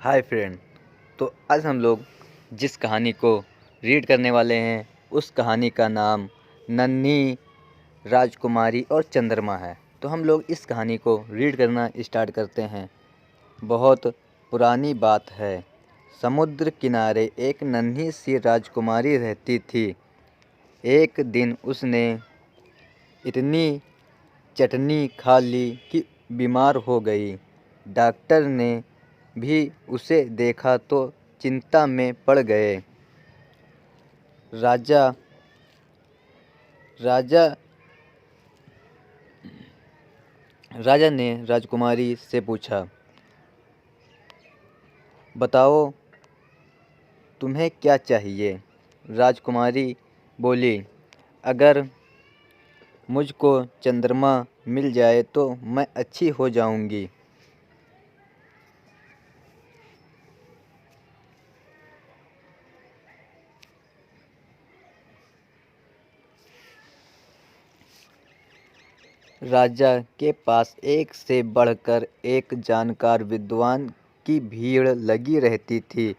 Hi friend. तो आज हम लोग जिस कहानी को रीड करने वाले हैं उस कहानी का नाम नन्ही राजकुमारी और चंद्रमा है। तो हम लोग इस कहानी को रीड करना स्टार्ट करते हैं। बहुत पुरानी बात है। समुद्र किनारे एक नन्ही सी राजकुमारी रहती थी। एक दिन उसने इतनी चटनी खा ली कि बीमार हो गई। डॉक्टर ने भी उसे देखा तो चिंता में पड़ गए। राजा राजा राजा ने राजकुमारी से पूछा, बताओ तुम्हें क्या चाहिए। राजकुमारी बोली, अगर मुझको चंद्रमा मिल जाए तो मैं अच्छी हो जाऊंगी। राजा के पास एक से बढ़कर एक जानकार विद्वान की भीड़ लगी रहती थी।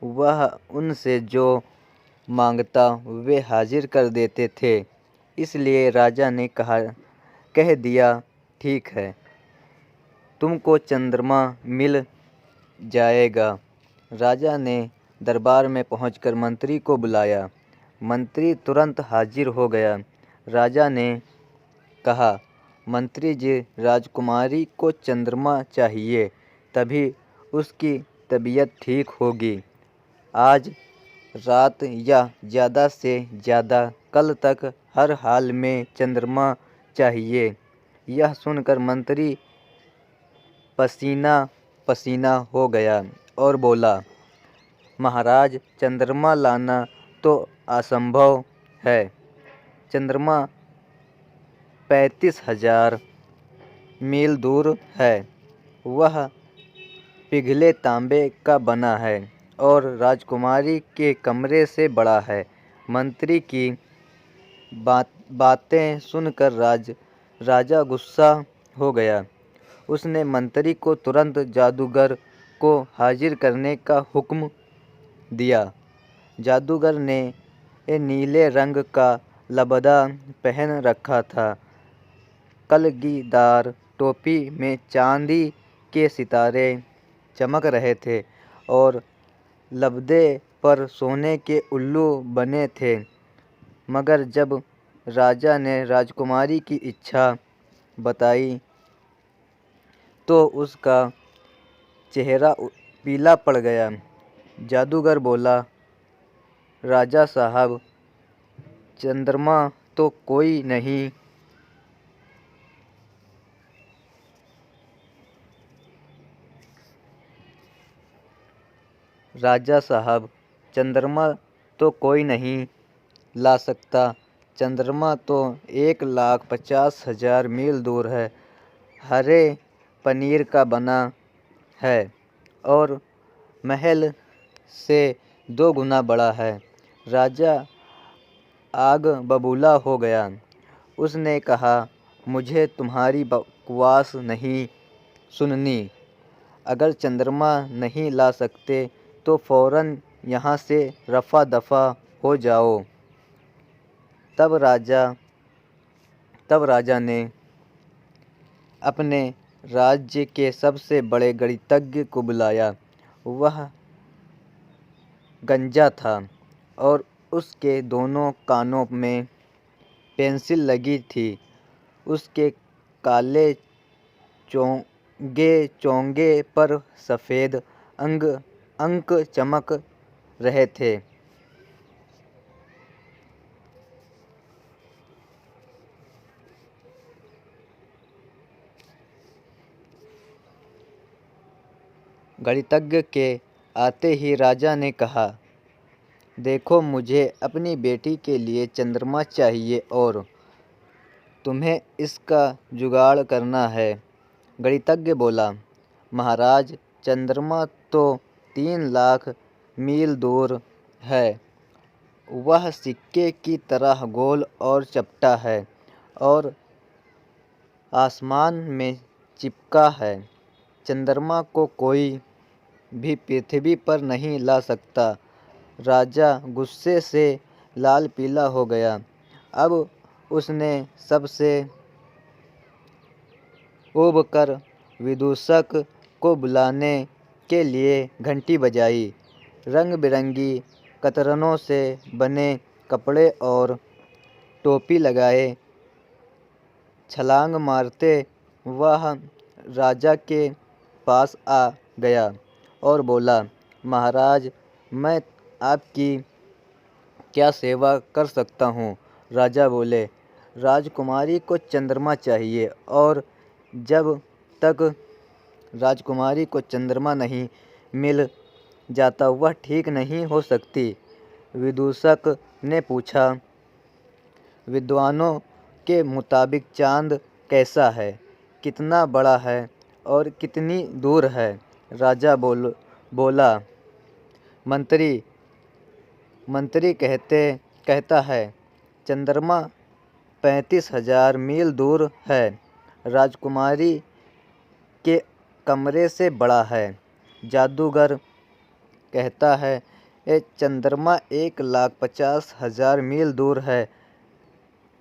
वह उनसे जो मांगता वे हाजिर कर देते थे। इसलिए राजा ने कह दिया, ठीक है, तुमको चंद्रमा मिल जाएगा। राजा ने दरबार में पहुंचकर मंत्री को बुलाया। मंत्री तुरंत हाजिर हो गया। राजा ने कहा, मंत्री जी, राजकुमारी को चंद्रमा चाहिए, तभी उसकी तबीयत ठीक होगी। आज रात या ज़्यादा से ज़्यादा कल तक हर हाल में चंद्रमा चाहिए। यह सुनकर मंत्री पसीना पसीना हो गया और बोला, महाराज, चंद्रमा लाना तो असंभव है। चंद्रमा 35,000 मील दूर है। वह पिघले तांबे का बना है और राजकुमारी के कमरे से बड़ा है। मंत्री की बातें सुनकर राजा गुस्सा हो गया। उसने मंत्री को तुरंत जादूगर को हाजिर करने का हुक्म दिया। जादूगर ने नीले रंग का लबदा पहन रखा था। कलगीदार टोपी में चांदी के सितारे चमक रहे थे और लबदे पर सोने के उल्लू बने थे। मगर जब राजा ने राजकुमारी की इच्छा बताई तो उसका चेहरा पीला पड़ गया। जादूगर बोला, राजा साहब, चंद्रमा तो कोई नहीं। राजा साहब, चंद्रमा तो कोई नहीं ला सकता। चंद्रमा तो 1,50,000 मील दूर है। हरे पनीर का बना है और महल से 2 गुना बड़ा है। राजा आग बबूला हो गया। उसने कहा, मुझे तुम्हारी बकवास नहीं सुननी। अगर चंद्रमा नहीं ला सकते तो फौरन यहाँ से रफा दफा हो जाओ। तब राजा ने अपने राज्य के सबसे बड़े गणितज्ञ को बुलाया। वह गंजा था और उसके दोनों कानों में पेंसिल लगी थी। उसके काले चोंगे पर सफ़ेद अंक चमक रहे थे। गणितज्ञ के आते ही राजा ने कहा, देखो, मुझे अपनी बेटी के लिए चंद्रमा चाहिए और तुम्हें इसका जुगाड़ करना है। गणितज्ञ बोला, महाराज, चंद्रमा तो 3 लाख मील दूर है। वह सिक्के की तरह गोल और चपटा है और आसमान में चिपका है। चंद्रमा को कोई भी पृथ्वी पर नहीं ला सकता। राजा गुस्से से लाल पीला हो गया। अब उसने सबसे ऊब कर विदूषक को बुलाने के लिए घंटी बजाई। रंग बिरंगी कतरनों से बने कपड़े और टोपी लगाए छलांग मारते वह राजा के पास आ गया और बोला, महाराज, मैं आपकी क्या सेवा कर सकता हूँ। राजा बोले, राजकुमारी को चंद्रमा चाहिए और जब तक राजकुमारी को चंद्रमा नहीं मिल जाता वह ठीक नहीं हो सकती। विदूषक ने पूछा, विद्वानों के मुताबिक चांद कैसा है, कितना बड़ा है और कितनी दूर है। राजा बोला, मंत्री कहता है चंद्रमा 35,000 मील दूर है। राजकुमारी के कमरे से बड़ा है। जादूगर कहता है ये चंद्रमा 1,50,000 मील दूर है,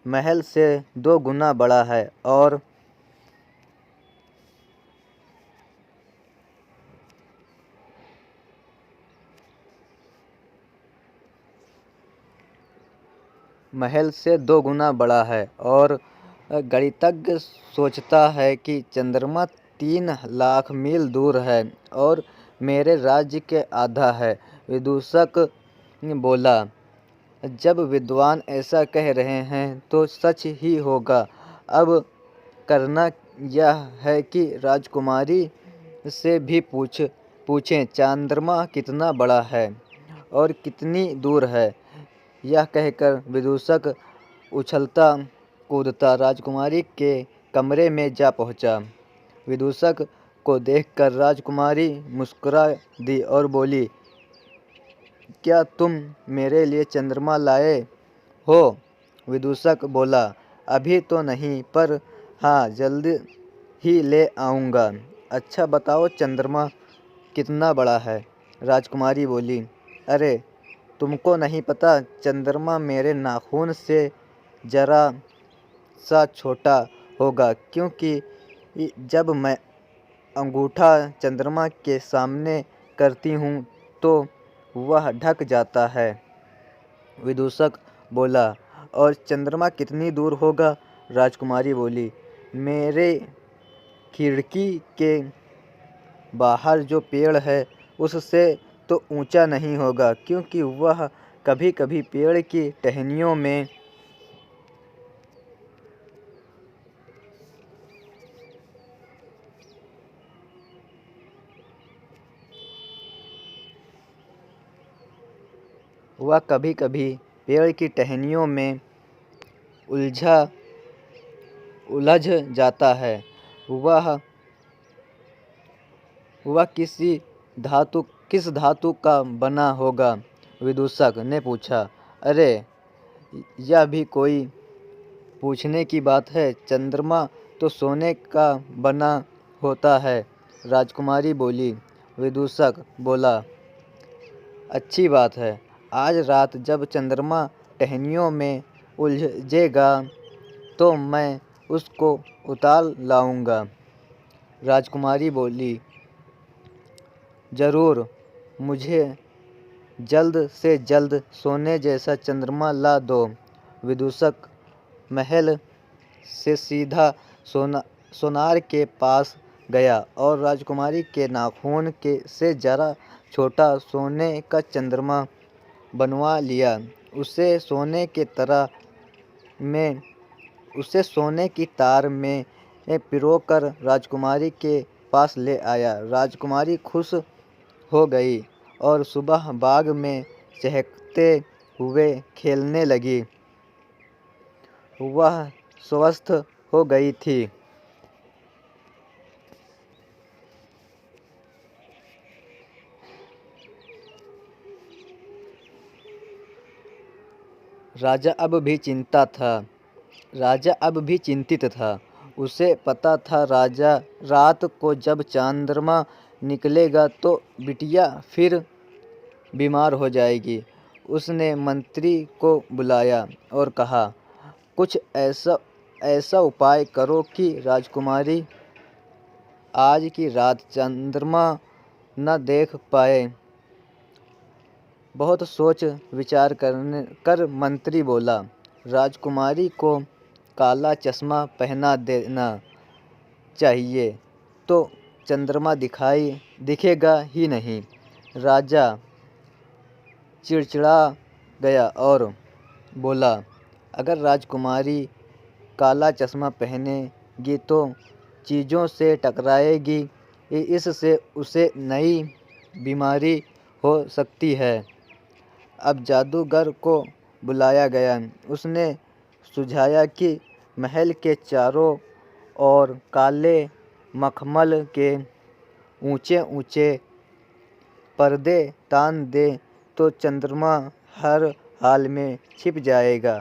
महल से 2 गुना बड़ा है और गणितज्ञ सोचता है कि चंद्रमा 3 लाख मील दूर है और मेरे राज्य के आधा है। विदूषक बोला, जब विद्वान ऐसा कह रहे हैं तो सच ही होगा। अब करना यह है कि राजकुमारी से भी पूछें चंद्रमा कितना बड़ा है और कितनी दूर है। यह कहकर विदूषक उछलता कूदता राजकुमारी के कमरे में जा पहुंचा। विदूषक को देखकर राजकुमारी मुस्कुरा दी और बोली, क्या तुम मेरे लिए चंद्रमा लाए हो? विदूषक बोला, अभी तो नहीं, पर हाँ, जल्द ही ले आऊँगा। अच्छा बताओ चंद्रमा कितना बड़ा है? राजकुमारी बोली, अरे तुमको नहीं पता, चंद्रमा मेरे नाखून से जरा सा छोटा होगा, क्योंकि जब मैं अंगूठा चंद्रमा के सामने करती हूँ तो वह ढक जाता है। विदूषक बोला, और चंद्रमा कितनी दूर होगा? राजकुमारी बोली, मेरे खिड़की के बाहर जो पेड़ है उससे तो ऊंचा नहीं होगा, क्योंकि वह कभी कभी पेड़ की टहनियों में उलझ जाता है। वह किस धातु का बना होगा? विदूषक ने पूछा। अरे यह भी कोई पूछने की बात है, चंद्रमा तो सोने का बना होता है। राजकुमारी बोली। विदूषक बोला, अच्छी बात है, आज रात जब चंद्रमा टहनियों में उलझेगा तो मैं उसको उतार लाऊंगा। राजकुमारी बोली, ज़रूर, मुझे जल्द से जल्द सोने जैसा चंद्रमा ला दो। विदूषक महल से सीधा सोनार के पास गया और राजकुमारी के नाखून से जरा छोटा सोने का चंद्रमा बनवा लिया। उसे सोने की तार में पिरोकर राजकुमारी के पास ले आया। राजकुमारी खुश हो गई और सुबह बाग में चहकते हुए खेलने लगी। वह स्वस्थ हो गई थी। राजा अब भी चिंतित था। उसे पता था रात को जब चंद्रमा निकलेगा तो बिटिया फिर बीमार हो जाएगी। उसने मंत्री को बुलाया और कहा, कुछ ऐसा उपाय करो कि राजकुमारी आज की रात चंद्रमा न देख पाए। बहुत सोच विचार कर मंत्री बोला, राजकुमारी को काला चश्मा पहना देना चाहिए तो चंद्रमा दिखेगा ही नहीं। राजा चिड़चिड़ा गया और बोला, अगर राजकुमारी काला चश्मा पहनेगी तो चीज़ों से टकराएगी, इससे उसे नई बीमारी हो सकती है। अब जादूगर को बुलाया गया। उसने सुझाया कि महल के चारों ओर काले मखमल के ऊंचे ऊंचे पर्दे तान दे तो चंद्रमा हर हाल में छिप जाएगा।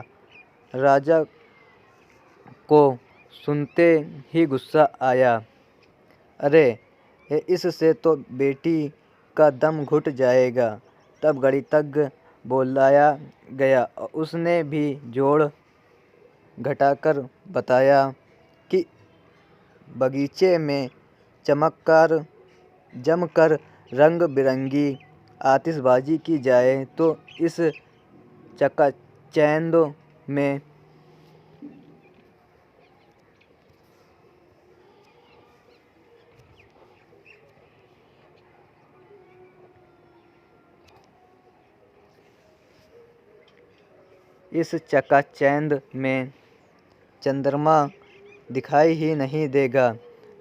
राजा को सुनते ही गुस्सा आया। अरे, इससे तो बेटी का दम घुट जाएगा। तब गणितज्ञ बुलाया गया। उसने भी जोड़ घटाकर बताया कि बगीचे में जमकर रंग बिरंगी आतिशबाजी की जाए तो इस चकाचौंध में चंद्रमा दिखाई ही नहीं देगा।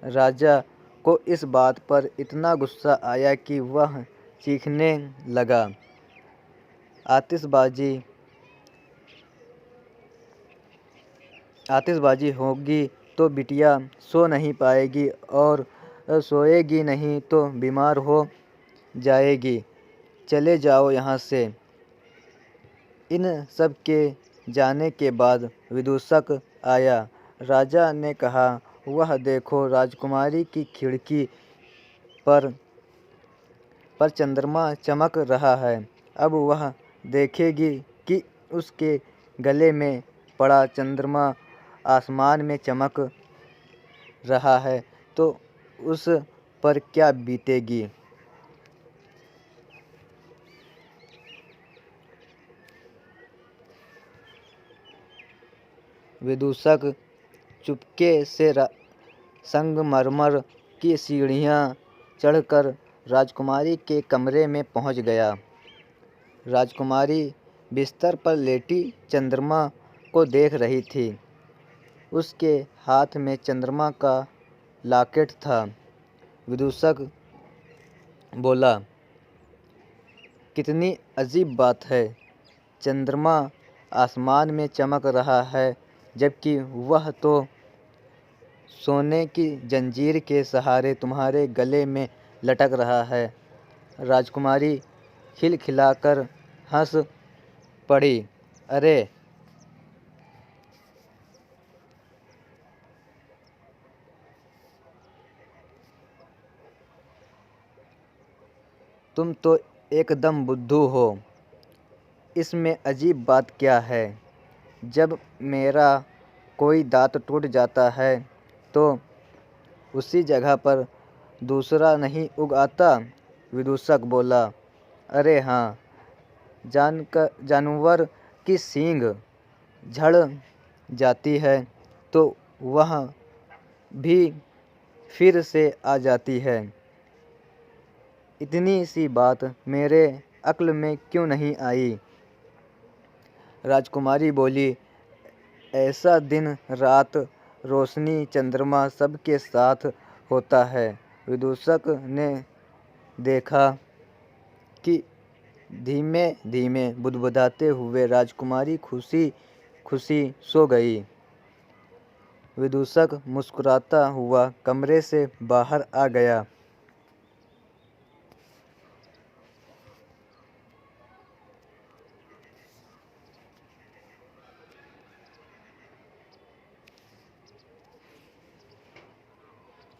राजा को इस बात पर इतना गुस्सा आया कि वह चीखने लगा। आतिशबाजी होगी तो बिटिया सो नहीं पाएगी और सोएगी नहीं तो बीमार हो जाएगी। चले जाओ यहाँ से। इन सब के जाने के बाद विदूषक आया। राजा ने कहा, वह देखो, राजकुमारी की खिड़की पर चंद्रमा चमक रहा है। अब वह देखेगी कि उसके गले में पड़ा चंद्रमा आसमान में चमक रहा है तो उस पर क्या बीतेगी। विदूषक चुपके से संगमरमर की सीढ़ियाँ चढ़कर राजकुमारी के कमरे में पहुँच गया। राजकुमारी बिस्तर पर लेटी चंद्रमा को देख रही थी। उसके हाथ में चंद्रमा का लॉकेट था। विदूषक बोला, कितनी अजीब बात है। चंद्रमा आसमान में चमक रहा है जबकि वह तो सोने की जंजीर के सहारे तुम्हारे गले में लटक रहा है। राजकुमारी खिलखिलाकर हंस पड़ी। अरे, तुम तो एकदम बुद्धू हो। इसमें अजीब बात क्या है। जब मेरा कोई दांत टूट जाता है तो उसी जगह पर दूसरा नहीं उग आता। विदूषक बोला, अरे हाँ, जानवर की सींग झड़ जाती है तो वह भी फिर से आ जाती है। इतनी सी बात मेरे अक्ल में क्यों नहीं आई। राजकुमारी बोली, ऐसा दिन रात रोशनी चंद्रमा सबके साथ होता है। विदूषक ने देखा कि धीमे धीमे बुदबुदाते हुए राजकुमारी खुशी खुशी सो गई। विदूषक मुस्कुराता हुआ कमरे से बाहर आ गया।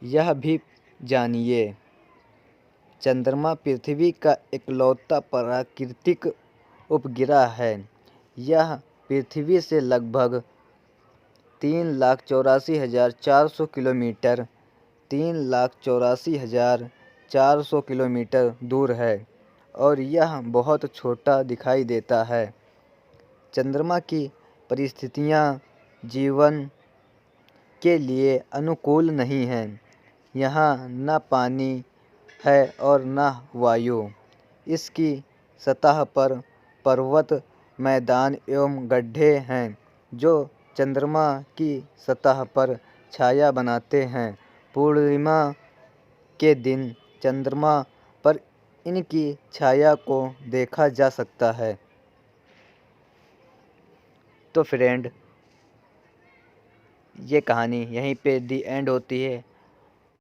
यह भी जानिए चंद्रमा पृथ्वी का इकलौता प्राकृतिक उपग्रह है। यह पृथ्वी से लगभग 3,84,400 किलोमीटर 3,84,400 किलोमीटर दूर है और यह बहुत छोटा दिखाई देता है। चंद्रमा की परिस्थितियाँ जीवन के लिए अनुकूल नहीं हैं। यहाँ न पानी है और न वायु। इसकी सतह पर पर्वत, मैदान एवं गड्ढे हैं जो चंद्रमा की सतह पर छाया बनाते हैं। पूर्णिमा के दिन चंद्रमा पर इनकी छाया को देखा जा सकता है। तो फ्रेंड, ये कहानी यहीं पे दी एंड होती है।